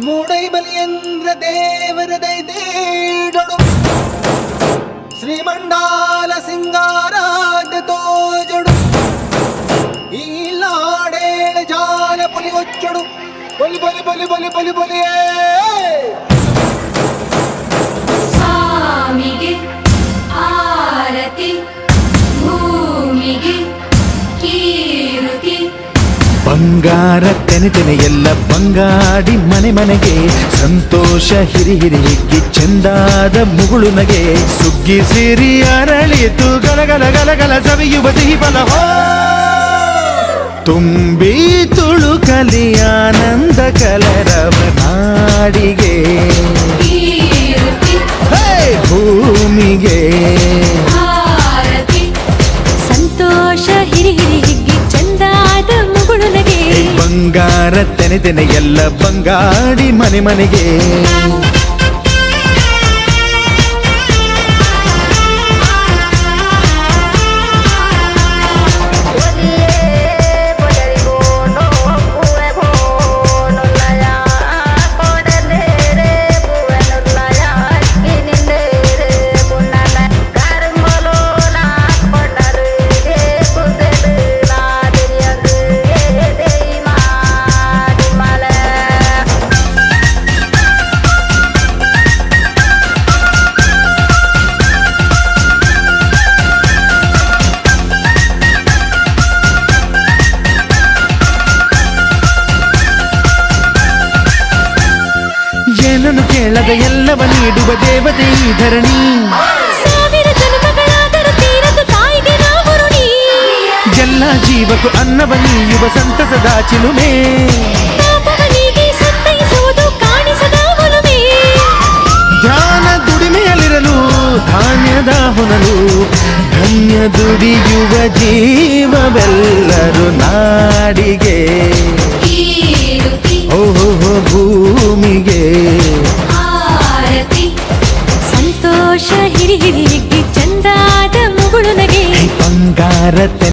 ಮೂಡೈ ಬಲಿಯಂದ್ರ ದೇವರ ದೈತೇಡೊಡು ಶ್ರೀಮಂಡಾಲ ಸಿಂಗಾರಾದ ತೋಜಡು ಈ ಲಾಡೇಳ ಜಾಲ ಪುಲಿ ಒಚ್ಚಡು ಬಲಿ ಬಲಿ ಬಲಿ ಬಲಿ ಬಲಿ ಬಲಿಯೇ ಸ್ವಾಮಿಗೆ ಆರತಿ ಭೂಮಿಗೆ ಕೀರುತಿ ಬಂಗಾರ ತೆನೆ ಎಲ್ಲ ಬಂಗಾಡಿ ಮನೆ ಮನೆಗೆ ಸಂತೋಷ ಹಿರಿ ಹಿರಿ ಹಿಗ್ಗಿ ಚೆಂದಾದ ಮುಗುಳು ನಗೆ ಸುಗ್ಗಿ ಸಿರಿ ಅರಳಿತು ಗಲಗಲ ಗಲಗಲ ಸವಿಯುವ ಸಿಹಿ ಫಲ ತುಂಬಿ ತುಳುಕಲಿ ಆನಂದ ಕಲರವ ನಾಡಿಗೆ ಕೀರುತಿ ಭೂಮಿಗೆ ಆರತಿ ಸಂತೋಷ ಹಿರಿ ಹಿರಿ ಹಿಗ್ಗಿ ಚಂದಾದ ಮುಗುಳು ನಗೆ ಬಂಗಾರ ತೆನೆ ಎಲ್ಲ ಬಂಗಾಡಿ ಮನೆ ಮನೆಗೆ ಏನನ್ನು ಕೇಳದ ಎಲ್ಲವ ನೀಡುವ ದೇವತೆ ಈ ಧರಣಿ ಸಾವಿರ ಜನ್ಮಗಳಾದರೂ ತೀರದು ತಾಯಿಗೆ ನಾವು ಋಣಿ ಎಲ್ಲ ಜೀವಕ್ಕೂ ಅನ್ನವ ನೀಯುವ ಸಂತಸದ ಚಿಲುಮೆ ಪಾಪವನಿಗೆ ಸಂತೈಸುವುದು ಕಾಣಿಸದ ಒಲುಮೆ ಧ್ಯಾನ ದುಡಿಮೆಯಲ್ಲಿರಲು ಧಾನ್ಯದ ಹೊನಲು ಧನ್ಯ ದುಡಿಯುವ ಜೀವವೆಲ್ಲರೂ ನಾಡಿಗೆ ಕೀರುತಿ ಓಹೋ ಭೂಮಿಗೆ ಆರತಿ ಸಂತೋಷ ಹಿರಿ ಹಿರಿ ಹಿಗ್ಗಿ ಚಂದಾದ ಮುಗುಳು ನಗೆ ಬಂಗಾರ